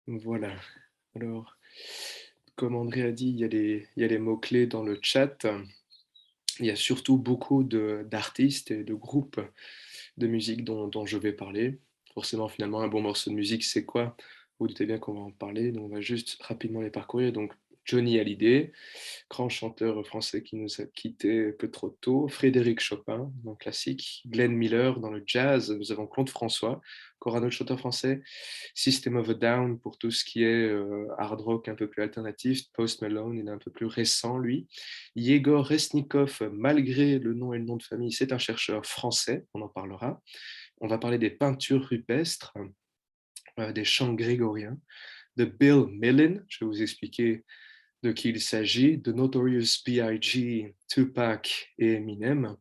Voilà. Alors, comme André a dit, il y a les mots-clés dans le chat. Il y a surtout beaucoup d'artistes et de groupes de musique dont je vais parler. Forcément, finalement, un bon morceau de musique, c'est quoi? Vous doutez bien qu'on va en parler, donc on va juste rapidement les parcourir. Donc, Johnny Hallyday, grand chanteur français qui nous a quittés un peu trop tôt. Frédéric Chopin, dans le classique. Glenn Miller, dans le jazz. Nous avons Claude François, encore un autre chanteur français. System of a Down, pour tout ce qui est hard rock un peu plus alternatif. Post Malone, il est un peu plus récent, lui. Yegor Resnikov, malgré le nom et le nom de famille, c'est un chercheur français, on en parlera. On va parler des peintures rupestres, des chants grégoriens, de Bill Millin, je vais vous expliquer de qui il s'agit, de Notorious B.I.G., Tupac et Eminem,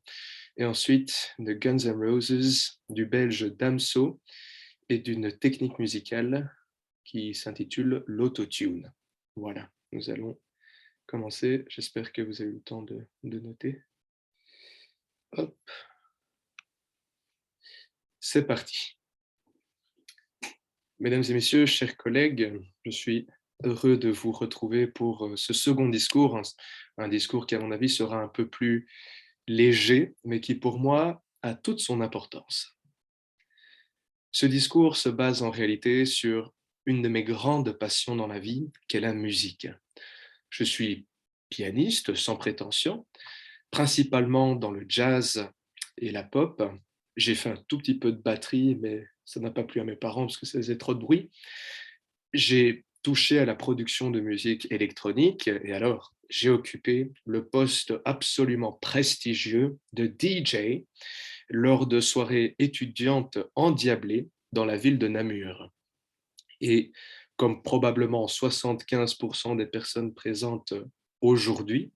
et ensuite de Guns N' Roses, du belge Damso, et d'une technique musicale qui s'intitule l'autotune. Voilà, nous allons commencer. J'espère que vous avez eu le temps de noter. Hop, c'est parti. Mesdames et messieurs, chers collègues, je suis heureux de vous retrouver pour ce second discours, un discours qui, à mon avis, sera un peu plus léger, mais qui, pour moi, a toute son importance. Ce discours se base en réalité sur une de mes grandes passions dans la vie, qui est la musique. Je suis pianiste sans prétention, principalement dans le jazz et la pop. J'ai fait un tout petit peu de batterie, mais ça n'a pas plu à mes parents parce que ça faisait trop de bruit. J'ai touché à la production de musique électronique et alors j'ai occupé le poste absolument prestigieux de DJ lors de soirées étudiantes endiablées dans la ville de Namur. Et comme probablement 75% des personnes présentes aujourd'hui,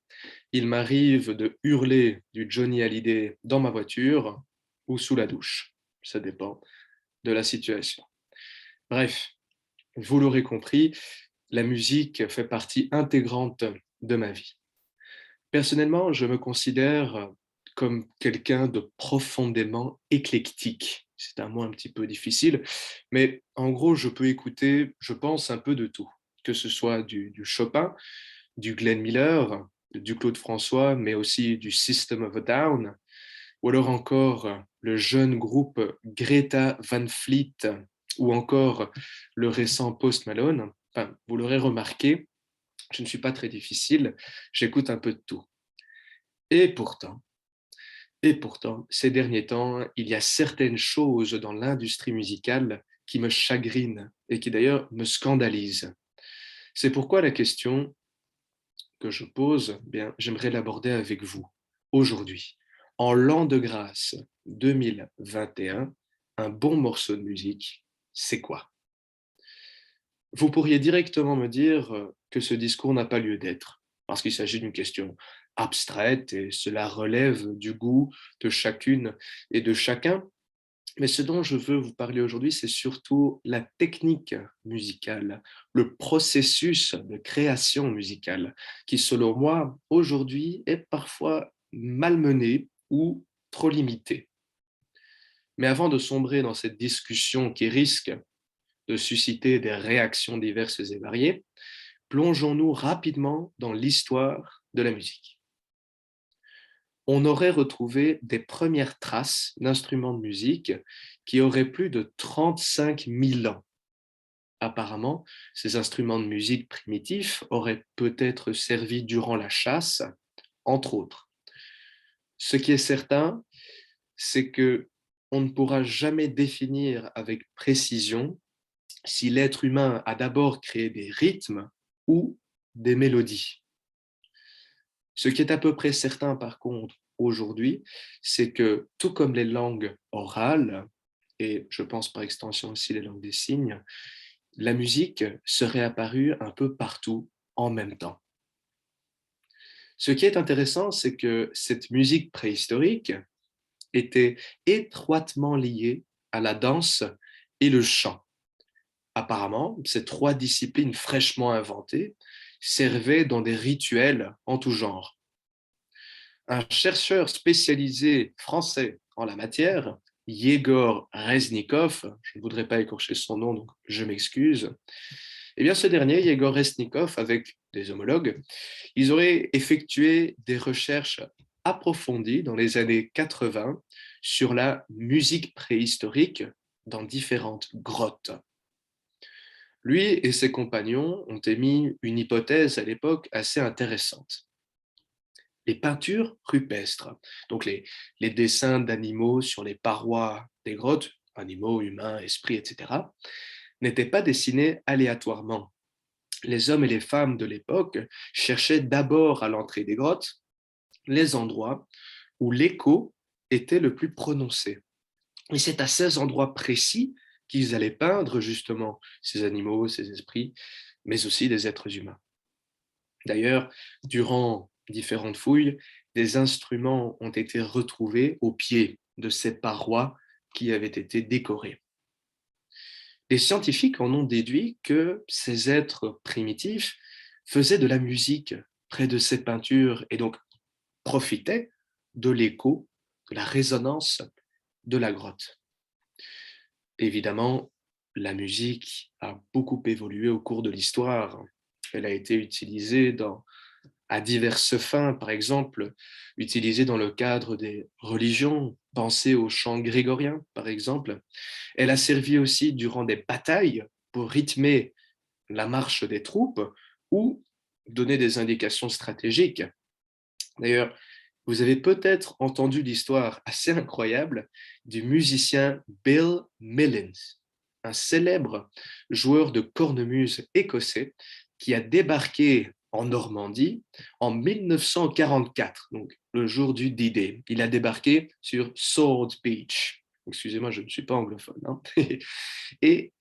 il m'arrive de hurler du Johnny Hallyday dans ma voiture ou sous la douche. Ça dépend de la situation. Bref, vous l'aurez compris, la musique fait partie intégrante de ma vie. Personnellement, je me considère comme quelqu'un de profondément éclectique. C'est un mot un petit peu difficile, mais en gros, je peux écouter, je pense, un peu de tout, que ce soit du Chopin, du Glenn Miller, du Claude François, mais aussi du System of a Down, ou alors encore le jeune groupe Greta Van Fleet, ou encore le récent Post Malone. Enfin, vous l'aurez remarqué, je ne suis pas très difficile, j'écoute un peu de tout. Et pourtant, ces derniers temps, il y a certaines choses dans l'industrie musicale qui me chagrinent et qui d'ailleurs me scandalisent. C'est pourquoi la question que je pose, eh bien, j'aimerais l'aborder avec vous aujourd'hui. En l'an de grâce 2021, un bon morceau de musique, c'est quoi? Vous pourriez directement me dire que ce discours n'a pas lieu d'être, parce qu'il s'agit d'une question abstraite et cela relève du goût de chacune et de chacun. Mais ce dont je veux vous parler aujourd'hui, c'est surtout la technique musicale, le processus de création musicale, qui, selon moi, aujourd'hui, est parfois malmené ou trop limité. Mais avant de sombrer dans cette discussion qui risque de susciter des réactions diverses et variées, plongeons-nous rapidement dans l'histoire de la musique. On aurait retrouvé des premières traces d'instruments de musique qui auraient plus de 35 000 ans. Apparemment, ces instruments de musique primitifs auraient peut-être servi durant la chasse, entre autres. Ce qui est certain, c'est que on ne pourra jamais définir avec précision si l'être humain a d'abord créé des rythmes ou des mélodies. Ce qui est à peu près certain, par contre, aujourd'hui, c'est que tout comme les langues orales, et je pense par extension aussi les langues des signes, la musique serait apparue un peu partout en même temps. Ce qui est intéressant, c'est que cette musique préhistorique était étroitement liée à la danse et le chant. Apparemment, ces trois disciplines fraîchement inventées servaient dans des rituels en tout genre. Un chercheur spécialisé français en la matière, Yegor Reznikov, je ne voudrais pas écorcher son nom, donc je m'excuse, Eh bien, ce dernier, Yegor Resnikov, avec des homologues, ils auraient effectué des recherches approfondies dans les années 80 sur la musique préhistorique dans différentes grottes. Lui et ses compagnons ont émis une hypothèse à l'époque assez intéressante. Les peintures rupestres, donc les dessins d'animaux sur les parois des grottes, animaux, humains, esprits, etc., n'étaient pas dessinés aléatoirement. Les hommes et les femmes de l'époque cherchaient d'abord à l'entrée des grottes les endroits où l'écho était le plus prononcé. Et c'est à ces endroits précis qu'ils allaient peindre justement ces animaux, ces esprits, mais aussi des êtres humains. D'ailleurs, durant différentes fouilles, des instruments ont été retrouvés au pied de ces parois qui avaient été décorées. Les scientifiques en ont déduit que ces êtres primitifs faisaient de la musique près de ces peintures et donc profitaient de l'écho, de la résonance de la grotte. Évidemment, la musique a beaucoup évolué au cours de l'histoire. Elle a été utilisée à diverses fins, par exemple, utilisée dans le cadre des religions, pensez au chant grégorien, par exemple. Elle a servi aussi durant des batailles pour rythmer la marche des troupes ou donner des indications stratégiques. D'ailleurs, vous avez peut-être entendu l'histoire assez incroyable du musicien Bill Millins, un célèbre joueur de cornemuse écossais qui a débarqué en Normandie en 1944, donc le jour du D-Day. Il a débarqué sur Sword Beach. Excusez-moi, je ne suis pas anglophone. Hein. Et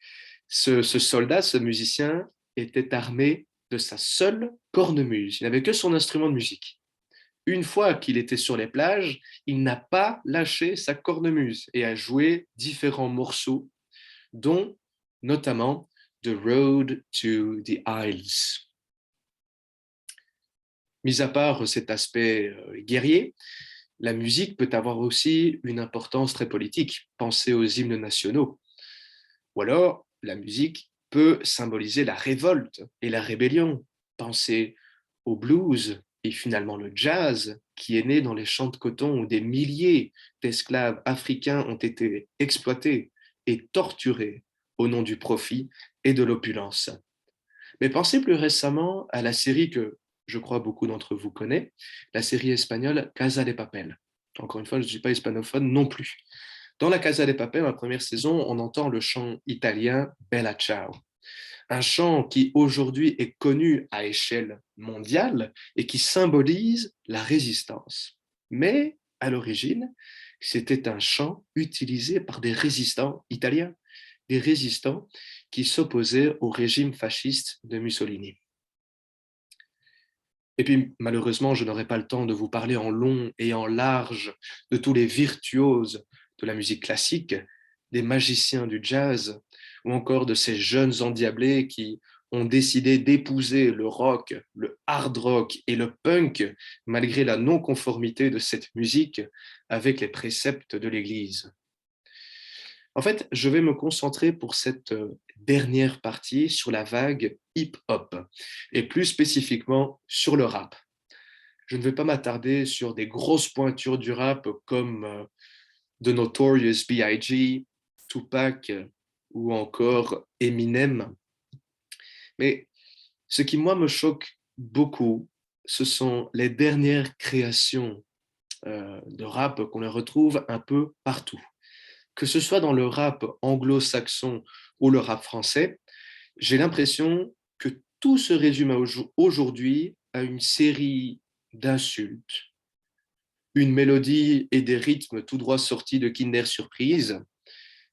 ce soldat, ce musicien, était armé de sa seule cornemuse. Il n'avait que son instrument de musique. Une fois qu'il était sur les plages, il n'a pas lâché sa cornemuse et a joué différents morceaux, dont notamment The Road to the Isles. Mis à part cet aspect guerrier, la musique peut avoir aussi une importance très politique. Pensez aux hymnes nationaux. Ou alors, la musique peut symboliser la révolte et la rébellion. Pensez au blues et finalement le jazz, qui est né dans les champs de coton où des milliers d'esclaves africains ont été exploités et torturés au nom du profit et de l'opulence. Mais pensez plus récemment à la série que je crois beaucoup d'entre vous connaissent, la série espagnole Casa de Papel. Encore une fois, je ne suis pas hispanophone non plus. Dans la Casa de Papel, la première saison, on entend le chant italien Bella Ciao, un chant qui aujourd'hui est connu à échelle mondiale et qui symbolise la résistance. Mais à l'origine, c'était un chant utilisé par des résistants italiens, des résistants qui s'opposaient au régime fasciste de Mussolini. Et puis, malheureusement, je n'aurai pas le temps de vous parler en long et en large de tous les virtuoses de la musique classique, des magiciens du jazz, ou encore de ces jeunes endiablés qui ont décidé d'épouser le rock, le hard rock et le punk, malgré la non-conformité de cette musique avec les préceptes de l'Église. En fait, je vais me concentrer pour cette dernière partie sur la vague hip-hop, et plus spécifiquement sur le rap. Je ne vais pas m'attarder sur des grosses pointures du rap comme The Notorious B.I.G., Tupac ou encore Eminem. Mais ce qui, moi, me choque beaucoup, ce sont les dernières créations de rap qu'on retrouve un peu partout. Que ce soit dans le rap anglo-saxon ou le rap français, j'ai l'impression que tout se résume aujourd'hui à une série d'insultes, une mélodie et des rythmes tout droit sortis de Kinder Surprise.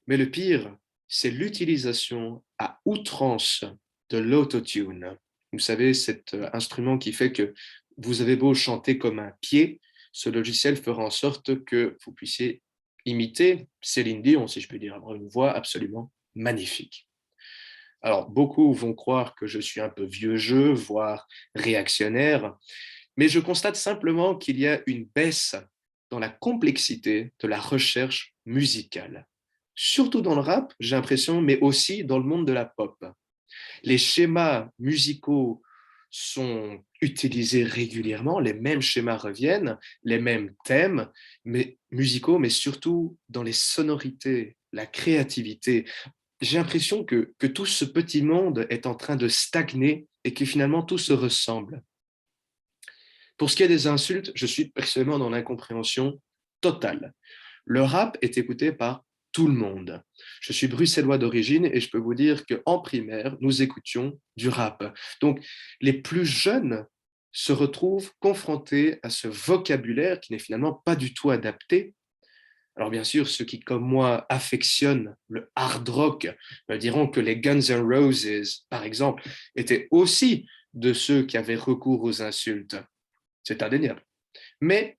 Mais le pire, c'est l'utilisation à outrance de l'autotune. Vous savez, cet instrument qui fait que vous avez beau chanter comme un pied, ce logiciel fera en sorte que vous puissiez imiter Céline Dion, si je peux dire, avoir une voix absolument magnifique. Alors, beaucoup vont croire que je suis un peu vieux jeu, voire réactionnaire, mais je constate simplement qu'il y a une baisse dans la complexité de la recherche musicale. Surtout dans le rap, j'ai l'impression, mais aussi dans le monde de la pop. Les schémas musicaux sont utilisés régulièrement, les mêmes schémas reviennent, les mêmes thèmes mais musicaux, mais surtout dans les sonorités, la créativité. J'ai l'impression que tout ce petit monde est en train de stagner et que finalement tout se ressemble. Pour ce qui est des insultes, je suis personnellement dans l'incompréhension totale. Le rap est écouté par tout le monde. Je suis bruxellois d'origine et je peux vous dire qu'en primaire, nous écoutions du rap. Donc, les plus jeunes se retrouvent confrontés à ce vocabulaire qui n'est finalement pas du tout adapté. Alors bien sûr, ceux qui, comme moi, affectionnent le hard rock me diront que les Guns N' Roses, par exemple, étaient aussi de ceux qui avaient recours aux insultes. C'est indéniable. Mais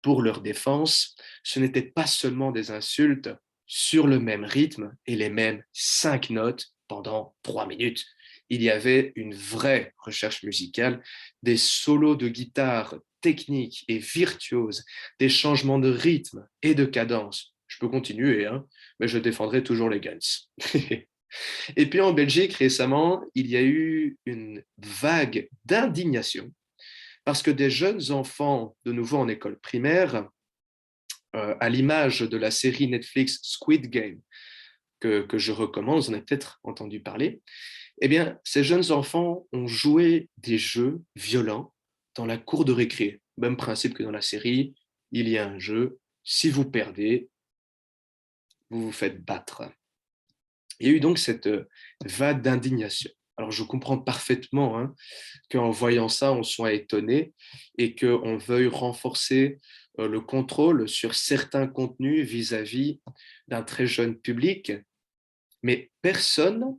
pour leur défense, ce n'était pas seulement des insultes sur le même rythme et les mêmes 5 notes pendant 3 minutes. Il y avait une vraie recherche musicale, des solos de guitare techniques et virtuoses, des changements de rythme et de cadence. Je peux continuer, hein, mais je défendrai toujours les Guns. Et puis en Belgique, récemment, il y a eu une vague d'indignation parce que des jeunes enfants, de nouveau en école primaire, à l'image de la série Netflix Squid Game, que je recommande, vous en avez peut-être entendu parler, eh bien, ces jeunes enfants ont joué des jeux violents dans la cour de récré. Même principe que dans la série, il y a un jeu, si vous perdez, vous vous faites battre. Il y a eu donc cette vague d'indignation. Alors, je comprends parfaitement hein, qu'en voyant ça, on soit étonné et qu'on veuille renforcer le contrôle sur certains contenus vis-à-vis d'un très jeune public, mais personne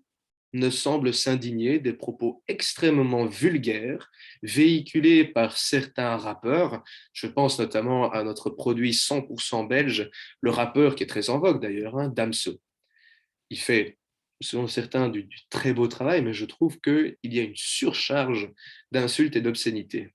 ne semble s'indigner des propos extrêmement vulgaires véhiculés par certains rappeurs. Je pense notamment à notre produit 100% belge, le rappeur qui est très en vogue d'ailleurs, hein, Damso. Il fait, selon certains, du très beau travail, mais je trouve qu'il y a une surcharge d'insultes et d'obscénités.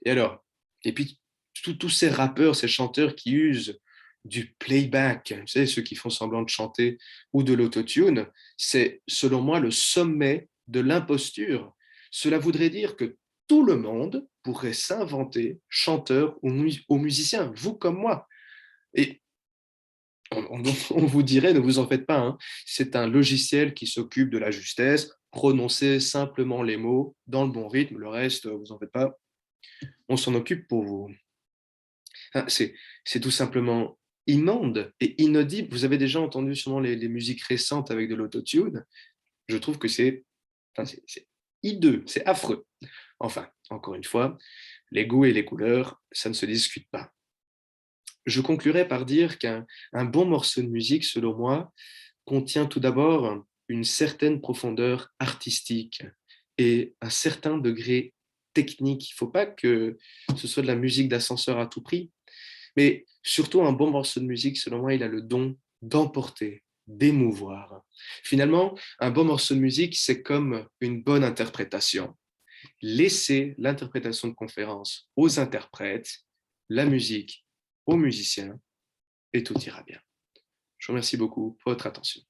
Et alors, et puis tous ces rappeurs, ces chanteurs qui usent du playback, vous savez, ceux qui font semblant de chanter, ou de l'autotune, c'est selon moi le sommet de l'imposture. Cela voudrait dire que tout le monde pourrait s'inventer chanteur ou musicien, vous comme moi. Et on vous dirait, ne vous en faites pas, hein, c'est un logiciel qui s'occupe de la justesse, prononcez simplement les mots dans le bon rythme, le reste, vous en faites pas, on s'en occupe pour vous. Enfin, c'est tout simplement immonde et inaudible. Vous avez déjà entendu sûrement les musiques récentes avec de l'autotune. Je trouve que c'est hideux, c'est affreux. Enfin, encore une fois, les goûts et les couleurs, ça ne se discute pas. Je conclurai par dire qu'un bon morceau de musique, selon moi, contient tout d'abord une certaine profondeur artistique et un certain degré technique. Il ne faut pas que ce soit de la musique d'ascenseur à tout prix, mais surtout un bon morceau de musique, selon moi, il a le don d'emporter, d'émouvoir. Finalement, un bon morceau de musique, c'est comme une bonne interprétation. Laissez l'interprétation de conférence aux interprètes, la musique aux musiciens, et tout ira bien. Je vous remercie beaucoup pour votre attention.